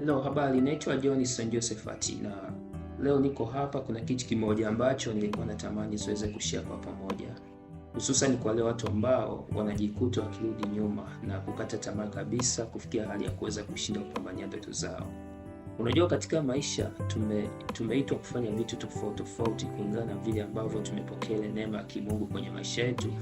Hello, habari. Naitwa Johnson Josephat na leo niko hapa. Kuna kitu kimoja ambacho nilikuwa natamani siweze kushare kwa pamoja, hususan kwa wale watu ambao wanajikuta wakirudi nyuma na kukata tamaa kabisa kufikia hali ya kuweza kushinda kupambania ndoto zao. Unajua, katika maisha tumeitwa kufanya vitu tofauti kulingana na vile ambavyo tumepokea neema ya kimungu kwenye maisha yetu,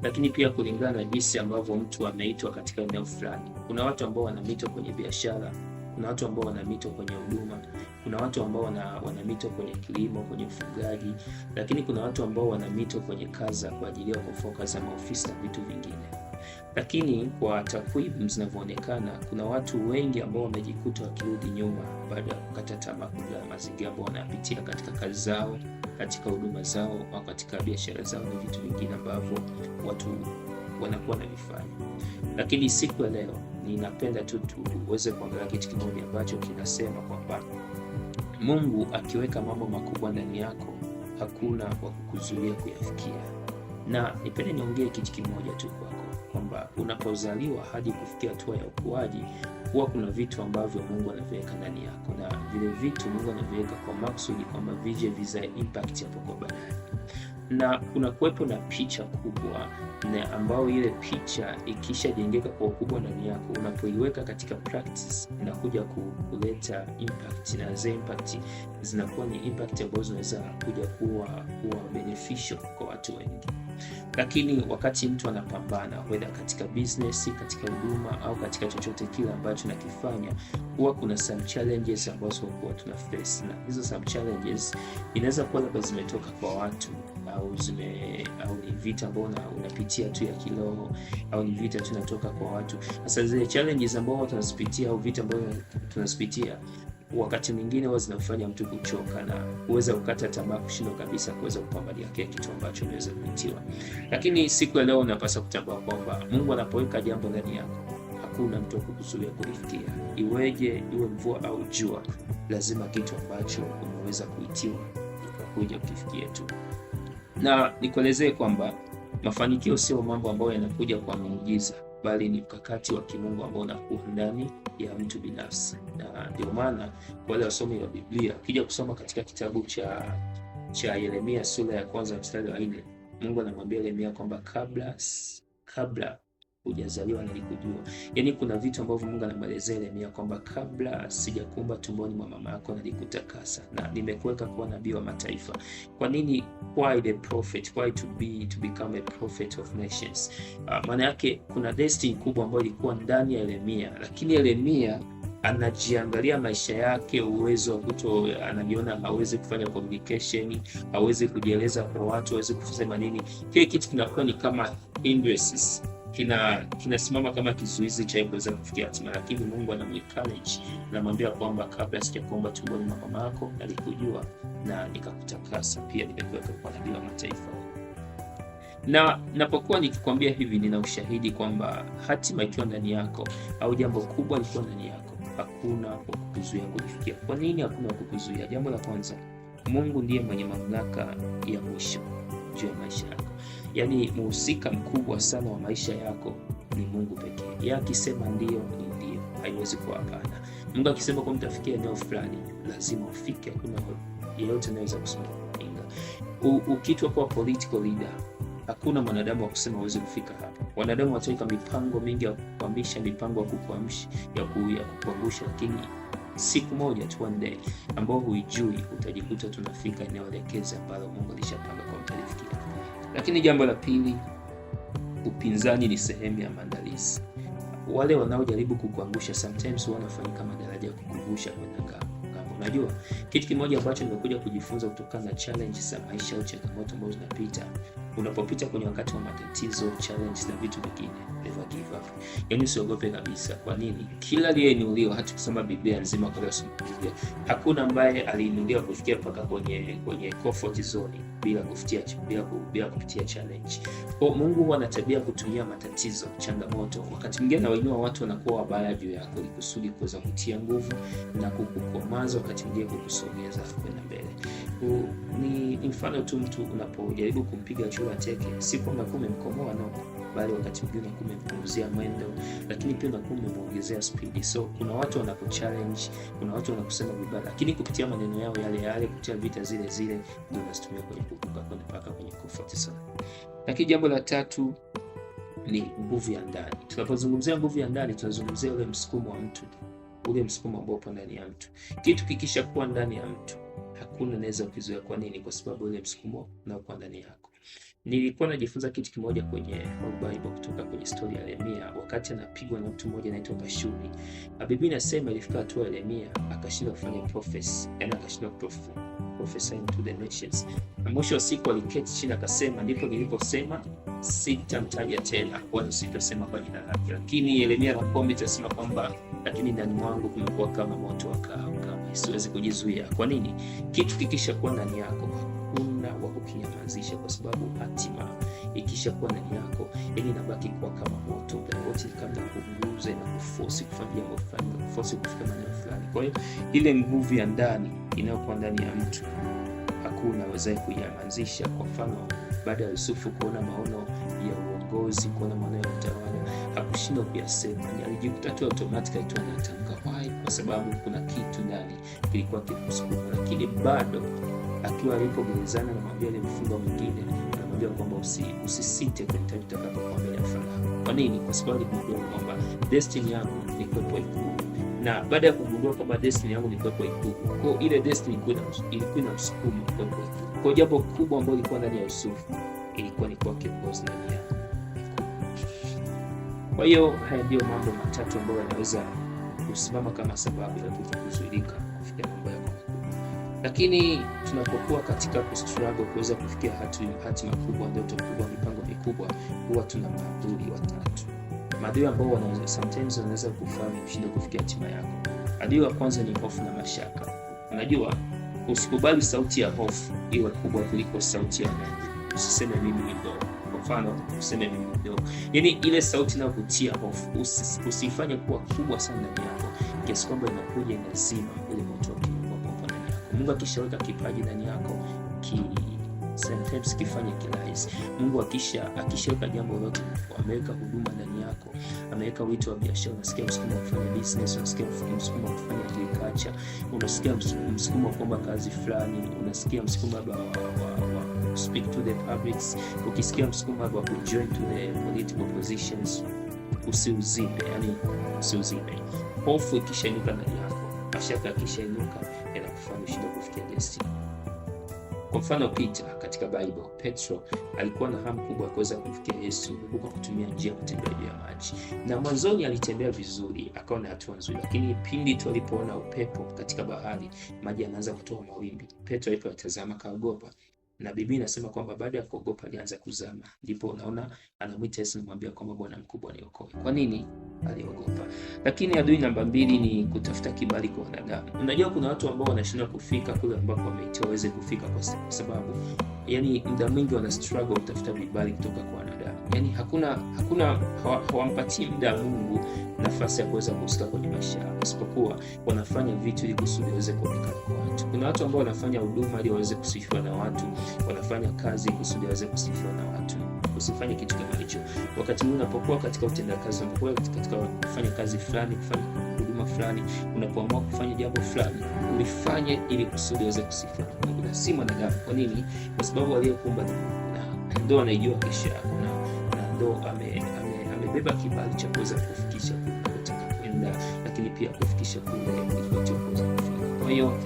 lakini pia kulingana na jinsi ambavyo mtu ameitwa katika eneo fulani. Kuna watu ambao wanaitwa kwenye biashara, kuna watu ambao wanaitwa kwenye huduma, kuna watu ambao wanaitwa kwenye kilimo, kwenye ufugaji, lakini kuna watu ambao wanaitwa kwenye kazi kwa ajili ya kufocus na ofisi na vitu vingine. Lakini kwa takwimu zinavyoonekana, kuna watu wengi ambao wamejikuta wakirudi nyuma baada ya kukata tamaa kwa mazingira ambao wanapitia katika kazi zao, katika huduma zao, au katika biashara zao na vitu vingine ambavyo watu wanakuwa na vifanya. Lakini siku ya leo ninapenda tu tuweze kuangalia kitu kimoja ambacho kinasema kwamba Mungu akiweka mambo makubwa ndani yako, hakuna wa kukuzuia kuyafikia. Na nipende niongee kitu kimoja tu kwako, kwamba unapozaliwa hadi kufikia hatua ya ukuaji, huwa kuna vitu ambavyo Mungu anaviweka ndani yako, na vile vitu Mungu anaviweka kwa maksudi kwamba vije vizae impact hapo kwa baadaye. Na kuna kuwepo na picha kubwa, na ambao ile picha ikishajengeka kwa ukubwa ndani yako, unapoiweka katika practice inakuja kuleta impact, na zile impact zinakuwa ni impact ambazo zinaweza kuja kuwa beneficial kwa watu wengi. Lakini wakati mtu anapambana, whether katika business, katika huduma au katika chochote kile ambacho nakifanya, huwa kuna some challenges ambazo huwa tuna face, na hizo some challenges inaweza kuwa labda zimetoka kwa watu au ni vita ambayo unapitia tu ya kiroho, au ni vita tu inatoka kwa watu. Sasa zile challenges ambazo tunazipitia au vita ambazo tunazipitia, wakati mwingine huwa zinafanya mtu kuchoka na kuweza kukata tamaa, kushindwa kabisa kuweza kupambania kile kitu ambacho unaweza kupitiwa. Lakini siku ya leo unapaswa kutambua kwamba Mungu anapoweka jambo ndani yako, hakuna mtu kukuzuia kulifikia. Iweje, iwe mvua au jua, lazima kitu ambacho umeweza kuitiwa kuja kukifikia tu. Na nikuelezee kwamba mafanikio sio mambo ambayo yanakuja kwa muujiza, bali ni mkakati wa kimungu ambao unakuwa ndani ya mtu binafsi. Na ndio maana wale wasomi wa Biblia, ukija kusoma katika kitabu cha Yeremia sura ya 1 mstari wa 4, Mungu anamwambia Yeremia kwamba kabla hujazaliwa nilikujua. Yaani kuna vitu ambavyo Mungu anamwelezea Yeremia kwamba kabla sijakuumba tumboni mwa mama yako nilikutakasa na nimekuweka kuwa nabii wa mataifa. Kwa nini? Why the prophet? Why to become a prophet of nations? Maana yake kuna destiny kubwa ambayo ilikuwa ndani ya Yeremia, lakini Yeremia anajiangalia maisha yake, uwezo wa anajiona hawezi kufanya communication, hawezi kujieleza kwa watu, hawezi kusema nini. Kile kitu kinakuwa ni kama hindrances, kinasimama kama kizuizi cha kuweza kufikia hatima. Lakini Mungu anamuencourage, anamwambia kwamba kabla sijakuumba tumboni mwa mama yako nalikujua na nikakutakasa, pia nimekuweka kuwa nabii wa mataifa. Na napokuwa nikikwambia hivi, nina ushahidi kwamba hatima ikiwa ndani yako au jambo kubwa likiwa ndani yako, hakuna wa kukuzuia kulifikia. Kwa nini hakuna wa kukuzuia? Jambo la kwanza, Mungu ndiye mwenye mamlaka ya mwisho juu ya maisha yako. Yaani mhusika mkubwa sana wa maisha yako ni Mungu pekee. Yeye akisema ndio ni ndio, haiwezi kuwa hapana. Mungu akisema kwamba mtafikia eneo fulani, lazima ufike. Hakuna yeyote anaweza kusema kupinga. Ukitwa kwa political leader, hakuna mwanadamu wa kusema uweze kufika hapa. Wanadamu wataweka mipango mingi ya kukwamisha, mipango ya kukuamsha, ya kukuangusha, lakini siku moja tu, one day, ambao huijui, utajikuta tunafika eneo elekezi ambalo Mungu alishapanga kwa mtalifikia. Lakini jambo la pili, upinzani ni sehemu ya maandalizi. Wale wanaojaribu kukuangusha sometimes wanafanyika madaraja ya kukuvusha kwenda ng'ambo. Unajua, kitu kimoja ambacho nimekuja kujifunza kutokana na challenges za maisha au changamoto ambazo zinapita, unapopita kwenye wakati wa matatizo, challenges na vitu vingine, never give up. Yaani usiogope kabisa. Kwa nini? Kila aliyeinuliwa, hata kusoma Biblia nzima kwa leo, Biblia, hakuna ambaye aliinuliwa kufikia mpaka kwenye comfort zone bila kupitia challenge. Kwa Mungu huwa ana tabia kutumia matatizo, changamoto. Wakati mwingine anawainua watu wanakuwa wabaya juu yako ili kusudi kuweza kutia nguvu na kukukomaza, wakati mwingine kukusogeza kwenda mbele. Ni mfano tu, mtu unapojaribu kumpiga chura teke, si kwamba umemkomoa, no. bali wakati mwingine unakuwa umempunguzia mwendo, lakini pia unakuwa umemuongezea speed. So kuna watu wanakuchallenge, kuna watu wanakusema vibaya, lakini kupitia maneno yao yale yale, kupitia vita zile zile, ndio unazitumia kwenye kuvuka kwenda mpaka kwenye comfort zone. Lakini jambo la tatu ni nguvu ya ndani. Tunapozungumzia nguvu ya ndani, tunazungumzia ule msukumo wa mtu, ule msukumo ambao upo ndani ya mtu. Kitu kikisha kuwa ndani ya mtu, hakuna naweza kukizuia. Kwa nini? Kwa sababu ule msukumo unaokuwa ndani yako. Nilikuwa najifunza kitu kimoja kwenye Bible kutoka kwenye story ya Yeremia, wakati anapigwa na mtu mmoja anaitwa Pashuri. Biblia inasema ilifika hatua Yeremia akashindwa kufanya prophecy, yani akashindwa prophesy to the nations. Na mwisho wa siku aliketi chini akasema, ndipo niliposema sitamtaja tena wala sitasema kwa jina lake. Lakini Yeremia anakomment anasema kwamba lakini ndani mwangu kumekuwa kama moto wa kama siwezi kujizuia. Kwa nini? Kitu kikisha kuwa ndani yako hakuna wa kukinyamazisha, kwa sababu hatima ikisha kuwa ndani yako inabaki kuwa kama moto, wote kama kuunguza na kuforce kufanya jambo fulani, kuforce kufika maeneo fulani. Kwa hiyo ile nguvu ya ndani inayokuwa ndani ya mtu hakuna awezaye kuinyamazisha. Kwa mfano, baada ya Yusufu kuona maono ya uongozi, kuona maono ya utawala, hakushindwa kuyasema, alijikuta tu automatically tu anatamka. Why? Kwa sababu kuna kitu ndani kilikuwa kimsukuma. Lakini bado akiwa alipogelezana na mwambia ile mfungo mwingine, anamwambia kwamba usisite kwenye utakapokuwa mbele ya Farao. Kwa nini? Kwa sababu aligundua kwamba destiny yangu ni kuwepo Ikulu. Na baada ya kugundua kwamba destiny yangu ni kuwepo Ikulu, kwa ile destiny ilikuwa na msukumo kuwepo Ikulu. Kwa jambo kubwa ambalo lilikuwa ndani ya Yusufu ilikuwa ni kwa kiongozi ndani ya Ikulu. Kwa hiyo haya ndio mambo matatu ambayo yanaweza kusimama kama sababu ya kuzuilika kufikia mambo yako. Lakini tunapokuwa katika kustruggle kuweza kufikia hatima kubwa, ndoto kubwa, mipango mikubwa, huwa tuna maadui watatu. Maadui ambao wanaweza sometimes wanaweza kufanya ushinde kufikia hatima yako. Adui wa kwanza ni hofu na mashaka. Unajua, usikubali sauti ya hofu iwe kubwa kuliko sauti ya Mungu. Usiseme mimi ni mdogo. Kwa mfano, useme mimi ni mdogo. Yaani ile sauti inayokutia hofu usifanye kuwa kubwa sana ndani yako kiasi kwamba inakuja inazima ile moto wako ndani yako. Mungu akishaweka kipaji ndani yako sometimes kifanye kirahisi. Mungu akishaweka jambo lolote, ameweka huduma ndani yako, ameweka wito wa biashara, unasikia msukumo wa kufanya business, unasikia msukumo wa kufanya agriculture, unasikia msukumo wa kuomba kazi fulani, unasikia msukumo wa speak to the publics, ukisikia msukumo wa kujoin to the political positions, usiuzibe. Yani usiuzibe. Hofu ikishainuka ndani yako, mashaka yakishainuka, yanakufanya ushinde kufikia destiny. Kwa mfano Peter katika Bible, Petro alikuwa na hamu kubwa ya kuweza kumfikia Yesu kwa kutumia njia ya kutembea juu ya maji. Na mwanzoni alitembea vizuri, akaona hatua nzuri, lakini pindi tu alipoona upepo katika bahari, maji yanaanza kutoa mawimbi, Petro alipotazama kaogopa. Na Biblia inasema kwamba baada ya kuogopa alianza kuzama. Ndipo unaona anamwita Yesu, anamwambia kwamba Bwana mkubwa niokoe. Kwa nini? Aliogopa. Lakini adui namba 2 ni kutafuta kibali kwa wanadamu. Unajua kuna watu ambao wanashindwa kufika kule ambako wameitiwa waweze kufika kwa sababu yani muda mwingi wana struggle kutafuta vibali kutoka kwa wanadamu. Yani hawampatii muda Mungu nafasi ya kuweza kuhusika kwenye maisha yao, isipokuwa wanafanya vitu ili kusudi waweze kuonekana kwa watu. Kuna watu ambao wanafanya huduma ili waweze kusifiwa na watu, wanafanya kazi kusudi waweze kusifiwa na watu. Usifanye kitu kama hicho. Wakati unapokuwa katika utendakazi, unapokuwa katika kufanya kazi fulani, kufanya huduma fulani, unapoamua kufanya jambo fulani, ulifanye ili kusudi waweze kusifiwa na Mungu na si mwanadamu. Kwa nini? Kwa sababu aliyekuumba ni Mungu, na ndio anajua kesho yako, na ndio amebeba kibali cha kuweza kufikisha unataka kwenda, lakini pia kufikisha kule ulichokuweza kufika. Kwa hiyo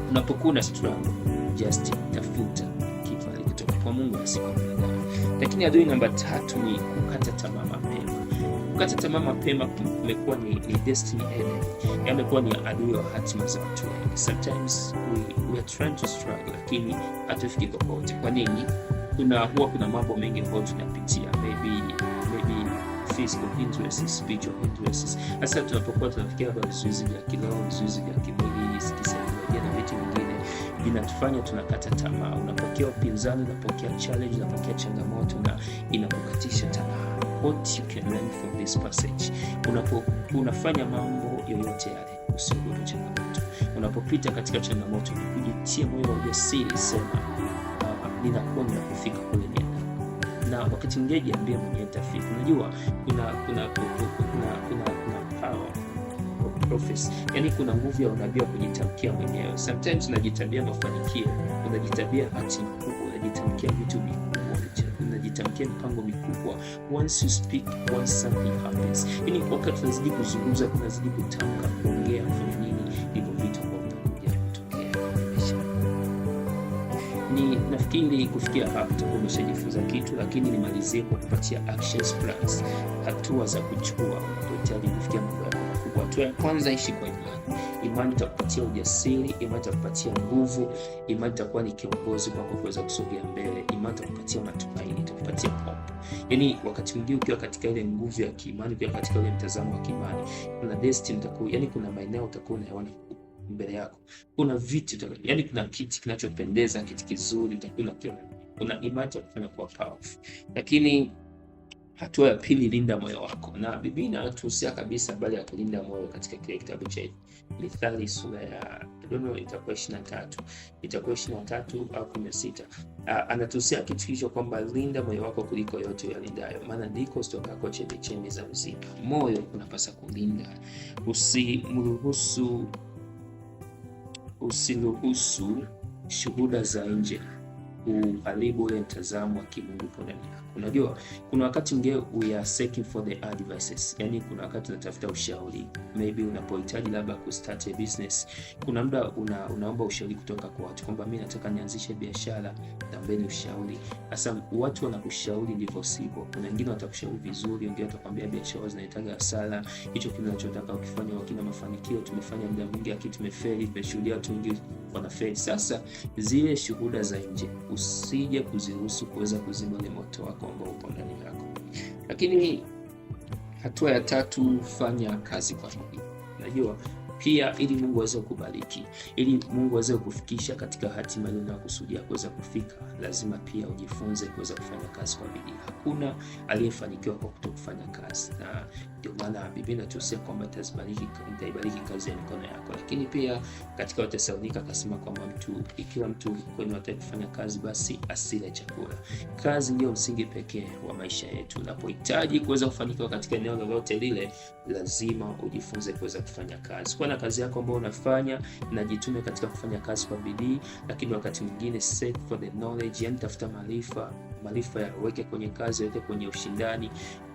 unapokuwa na struggle, just tafuta kibali kutoka kwa Mungu na si kwa mwanadamu. Lakini adui namba 3 ni kukata tamaa mapema. Kukata tamaa mapema kumekuwa ni destiny enemy. Yamekuwa ni adui wa hatima za watu wengi. Sometimes we are trying to struggle, lakini hatufiki popote. Kwa nini? Kuna mambo mengi ambayo tunapitia, maybe physical interests, spiritual interests. Hasa tunapokuwa tunafikia kwa vizuizi vya kiroho, vizuizi vya kimwili, kisaikolojia na vitu vingine, vinatufanya tunakata tamaa. Unapokea upinzani, unapokea challenge, unapokea changamoto na inakukatisha tamaa. What you can learn from this passage, unafanya mambo yoyote yale, usiogope changamoto. Unapopita katika changamoto, kujitia moyo wa ujasiri, sema ninakwenda kufika kule nienda. na wakati mwingine jiambie mwenyewe nitafika. Unajua kuna power of prophecy, yani kuna nguvu ya unabii kujitamkia mwenyewe. Sometimes unajitabia mafanikio, unajitabia hati kubwa, unajitamkia vitu vikubwa, unajitamkia mipango mikubwa. Once you speak, once something happens. Yani wakati unazidi kuzungumza, unazidi kutamka, kuongea, kufanya nini, hivyo vitu ambavyo vinakuja kutokea. Ni nafikiri kufikia hapa tutakuwa umeshajifunza kitu, lakini nimalizie kwa kupatia actions plans, hatua za kuchukua unapohitaji kufikia mambo yako makubwa. Hatua ya kwanza, ishi kwa imani. Imani itakupatia ujasiri, imani itakupatia nguvu, imani itakuwa ni kiongozi kwako kuweza kusogea mbele, imani itakupatia matumaini, itakupatia hope. Yani wakati mwingine ukiwa katika ile nguvu ya kiimani, ukiwa katika ile mtazamo wa kiimani, kuna destiny utakuwa, yani kuna maeneo utakuwa unaona mbele yako, kuna vitu, yani kuna kiti kinachopendeza, kiti kizuri utakuwa una imani ya kufanya kwa powerful. Lakini hatua ya pili, linda moyo wako. Na Biblia inatuhusia kabisa habari ya kulinda moyo katika kile kitabu cha Mithali sura ya itakuwa 23 au 16. Anatuhusia kitu hicho kwamba linda moyo wako kuliko yote uyalindayo, maana ndiko zitokako chemchemi za uzima. Moyo unapaswa kulinda. Usiruhusu shuhuda za nje uharibu ule mtazamo wa kimungu kwa ndani yako. Unajua kuna wakati mwingine we are seeking for the advices, yani kuna wakati unatafuta ushauri, maybe unapohitaji labda ku start a business. Kuna muda unaomba ushauri kutoka kwa watu kwamba mimi nataka nianzishe biashara, naombeni ushauri. Sasa watu wanakushauri ndivyo sivyo. Kuna wengine watakushauri vizuri, wengine watakwambia biashara zinahitaji hasara, hicho kinachotaka ukifanya hakina mafanikio, tumefanya muda mwingi lakini tumefeli, tumeshuhudia watu wengi wanafeli. Sasa zile shuhuda za nje usije kuziruhusu kuweza kuzima ile moto wako ambao upo ndani yako. Lakini hatua ya tatu, fanya kazi kwa bidii. Unajua pia ili Mungu aweze kukubariki, ili Mungu aweze kukufikisha katika hatima ile unayokusudia kuweza kufika, lazima pia ujifunze kuweza kufanya kazi kwa bidii. Hakuna aliyefanikiwa kwa kutokufanya kazi, na ndio maana Biblia inatuhusia kwamba itaibariki kazi ya mikono yako. Lakini pia katika Wathesalonika akasema kwamba ikiwa mtu kwenu hataki kufanya kazi, basi asile chakula. Kazi ndio msingi pekee wa maisha yetu. Unapohitaji kuweza kufanikiwa katika eneo lolote lile, lazima ujifunze kuweza kufanya kazi. Kwa na kazi yako ambayo unafanya, na jitume katika kufanya kazi kwa bidii. Lakini wakati mwingine seek for the knowledge, yani tafuta maarifa ya weke kwenye kazi, weke kwenye ushindani.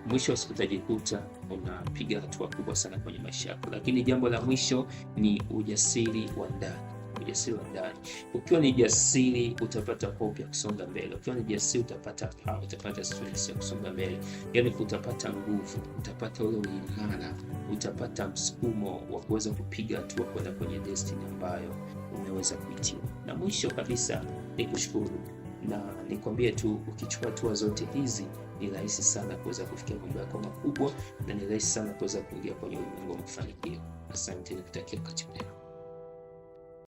Mwisho wa siku utajikuta unapiga hatua kubwa sana kwenye maisha yako. Lakini jambo la mwisho ni ujasiri wa ndani. Ujasiri wa ndani. Ukiwa ni jasiri utapata hope ya kusonga mbele. Ukiwa ni jasiri utapata power, utapata strength ya kusonga mbele. Yani utapata nguvu, utapata ule uimara, utapata msukumo wa kuweza kupiga hatua kwenda kwenye destiny ambayo umeweza kuitiwa. Na mwisho kabisa ni kushukuru. Na nikwambie tu, ukichukua hatua zote hizi ni rahisi sana kuweza kufikia mambo yako makubwa, na ni rahisi sana kuweza kuingia kwenye ulimwengu wa mafanikio. Asante, nikutakia wakati mwema.